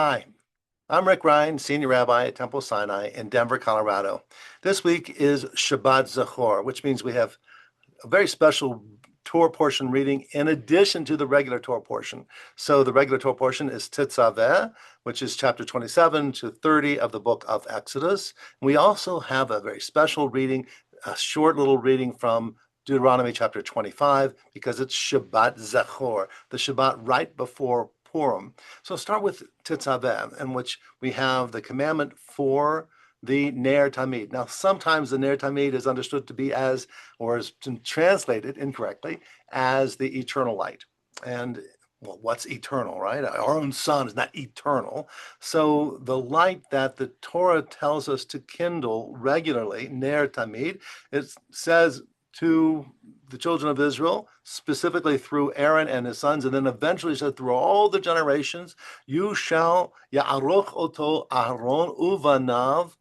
Hi, I'm Rick Rheins, Senior Rabbi at Temple Sinai in Denver, Colorado. This week is Shabbat Zakhor, which means we have a very special Torah portion reading in addition to the regular Torah portion. So the regular Torah portion is Tetzaveh, which is chapter 27 to 30 of the book of Exodus. We also have a very special reading, a short little reading from Deuteronomy chapter 25, because it's Shabbat Zakhor, the Shabbat right before Purim. So start with Tetzaveh, in which we have the commandment for the Ner Tamid. Now, sometimes the Ner Tamid is understood to be as, or is translated incorrectly, as the eternal light. And well, what's eternal, right? Our own sun is not eternal. So the light that the Torah tells us to kindle regularly, Ner Tamid, it says to the children of Israel, specifically through Aaron and his sons, and then eventually said through all the generations, you shall ya'aroch oto Aharon uvanav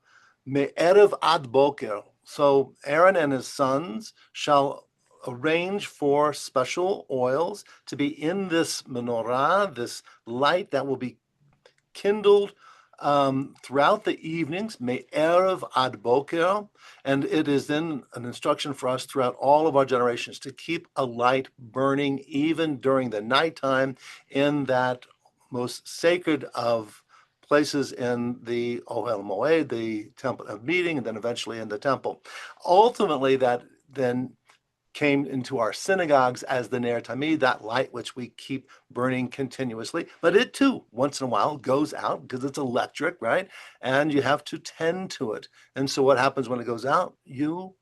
me'erev ad boker. So Aaron and his sons shall arrange for special oils to be in this menorah, this light that will be kindled throughout the evenings, me'erev ad boker, and it is then an instruction for us throughout all of our generations to keep a light burning even during the nighttime in that most sacred of places in the Ohel Moed, the temple of meeting, and then eventually in the temple. Ultimately, that then came into our synagogues as the Ner Tamid, that light which we keep burning continuously. But it too, once in a while, goes out because it's electric, right? And you have to tend to it. And so what happens when it goes out? You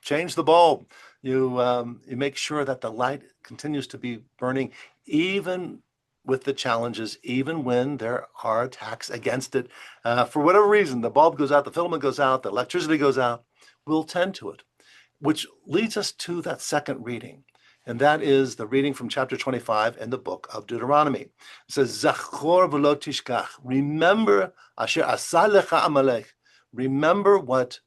change the bulb. You make sure that the light continues to be burning, even with the challenges, even when there are attacks against it. For whatever reason, the bulb goes out, the filament goes out, the electricity goes out, we'll tend to it. Which leads us to that second reading, and that is the reading from chapter 25 in the book of Deuteronomy. It says, Zachor v'lo tishkach, remember asher asa lecha Amalek, remember what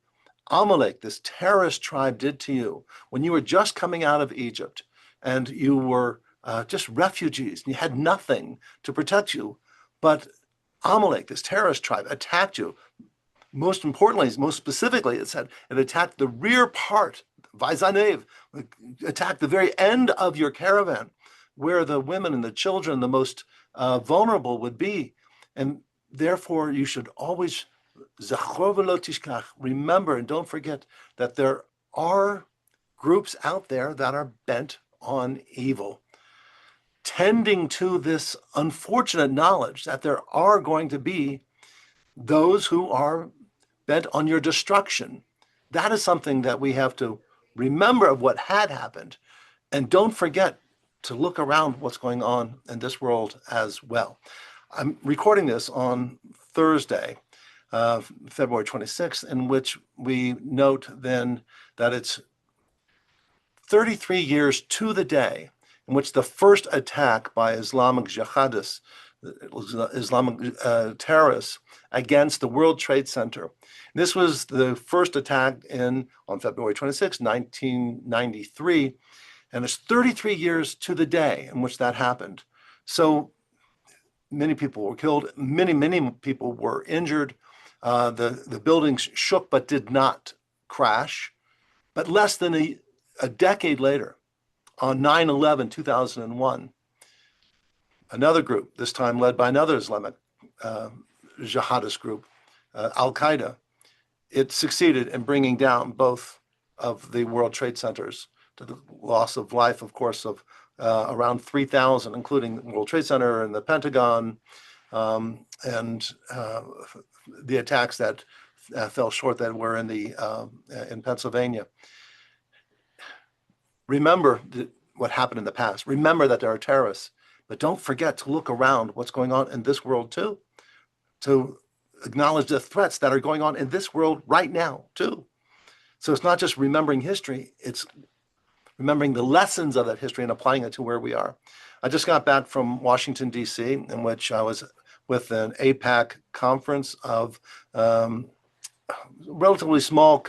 Amalek, this terrorist tribe, did to you when you were just coming out of Egypt, and you were just refugees, and you had nothing to protect you, but Amalek, this terrorist tribe, attacked you. Most importantly, most specifically, it said it attacked the rear part, Vaizanev, attacked the very end of your caravan, where the women and the children, the most vulnerable, would be. And therefore, you should always, Zachor v'lo tishkach, remember and don't forget that there are groups out there that are bent on evil. Tending to this unfortunate knowledge that there are going to be those who are bent on your destruction. That is something that we have to remember of what had happened, and don't forget to look around what's going on in this world as well. I'm recording this on Thursday, February 26th, in which we note then that it's 33 years to the day in which the first attack by Islamic jihadists, Islamic terrorists, against the World Trade Center. This was the first attack on February 26, 1993, and it's 33 years to the day in which that happened. So many people were killed, many people were injured. The buildings shook but did not crash. But less than a decade later, on 9/11, 2001, another group, this time led by another Islamic jihadist group, Al-Qaeda, it succeeded in bringing down both of the World Trade Centers, to the loss of life, of course, of around 3,000, including the World Trade Center and the Pentagon, and the attacks that fell short that were in Pennsylvania. Remember what happened in the past. Remember that there are terrorists. But don't forget to look around what's going on in this world too, to acknowledge the threats that are going on in this world right now too. So it's not just remembering history, it's remembering the lessons of that history and applying it to where we are. I just got back from Washington, D.C., in which I was with an APAC conference of relatively small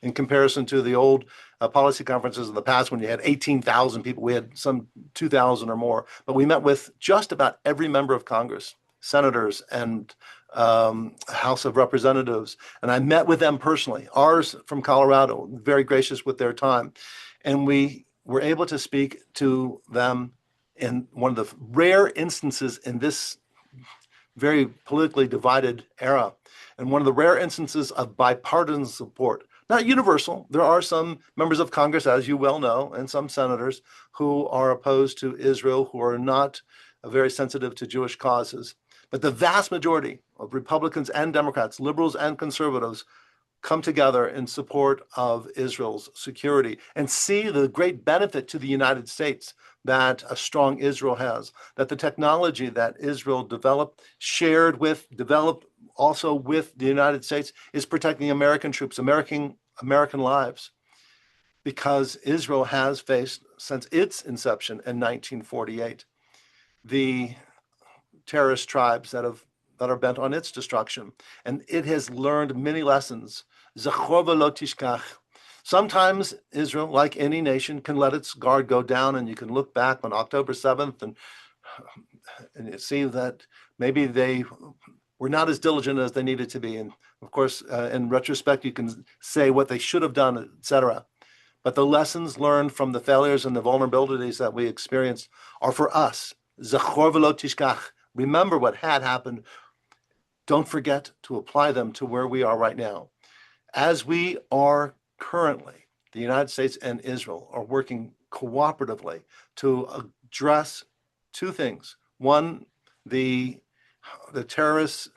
in comparison to the old policy conferences in the past when you had 18,000 people. We had some 2,000 or more, but we met with just about every member of Congress, senators and House of Representatives, and I met with them personally. Ours from Colorado, very gracious with their time, and we were able to speak to them in one of the rare instances in this very politically divided era, and one of the rare instances of bipartisan support. Not universal. There are some members of Congress, as you well know, and some senators who are opposed to Israel, who are not very sensitive to Jewish causes. But the vast majority of Republicans and Democrats, liberals and conservatives, come together in support of Israel's security and see the great benefit to the United States that a strong Israel has, that the technology that Israel developed also with the United States, is protecting American troops, American lives, because Israel has faced, since its inception in 1948, the terrorist tribes that are bent on its destruction. And it has learned many lessons. Zakhor v'lo tishkach. Sometimes Israel, like any nation, can let its guard go down, and you can look back on October 7th and you see that maybe they were not as diligent as they needed to be. And of course, in retrospect, you can say what they should have done, etc. But the lessons learned from the failures and the vulnerabilities that we experienced are for us. Zakhor v'lo tishkach. Remember what had happened. Don't forget to apply them to where we are right now. As we are currently, the United States and Israel are working cooperatively to address two things. One, the terrorist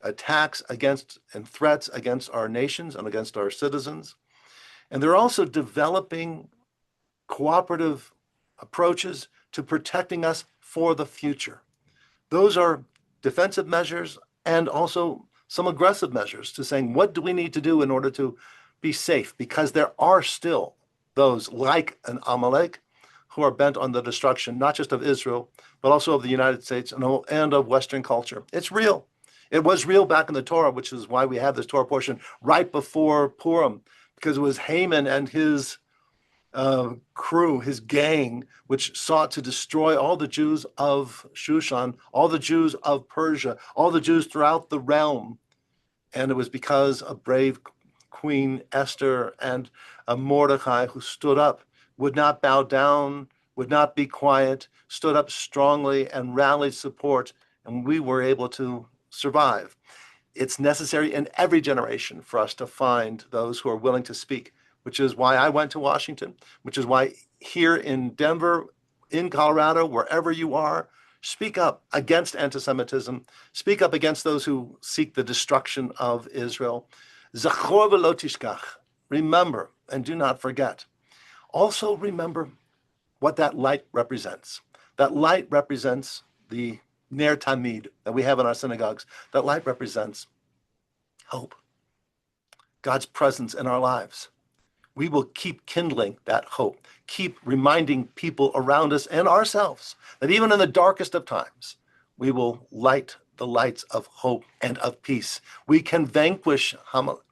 attacks against and threats against our nations and against our citizens. And they're also developing cooperative approaches to protecting us for the future. Those are defensive measures and also some aggressive measures to saying, what do we need to do in order to be safe? Because there are still those like an Amalek who are bent on the destruction, not just of Israel, but also of the United States and of Western culture. It's real. It was real back in the Torah, which is why we have this Torah portion right before Purim, because it was Haman and his crew, his gang, which sought to destroy all the Jews of Shushan, all the Jews of Persia, all the Jews throughout the realm. And it was because of brave Queen Esther and Mordecai, who stood up, would not bow down, would not be quiet, stood up strongly and rallied support, and we were able to survive. It's necessary in every generation for us to find those who are willing to speak, which is why I went to Washington, which is why here in Denver, in Colorado, wherever you are, speak up against anti-Semitism, speak up against those who seek the destruction of Israel. Zakhor v'lo tishkach. Remember and do not forget. Also remember what that light represents. That light represents the Ner Tamid that we have in our synagogues. That light represents hope, God's presence in our lives. We will keep kindling that hope, keep reminding people around us and ourselves that even in the darkest of times, we will light the lights of hope and of peace. We can vanquish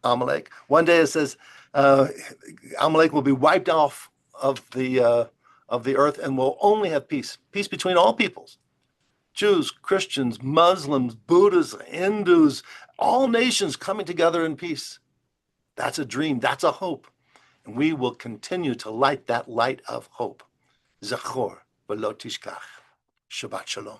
Amalek. One day it says Amalek will be wiped off of the earth, and we'll only have peace between all peoples. Jews, Christians, Muslims, Buddhists, Hindus, all nations coming together in peace. That's a dream. That's a hope. And we will continue to light that light of hope. Zakhor v'lo tishkach. Shabbat shalom.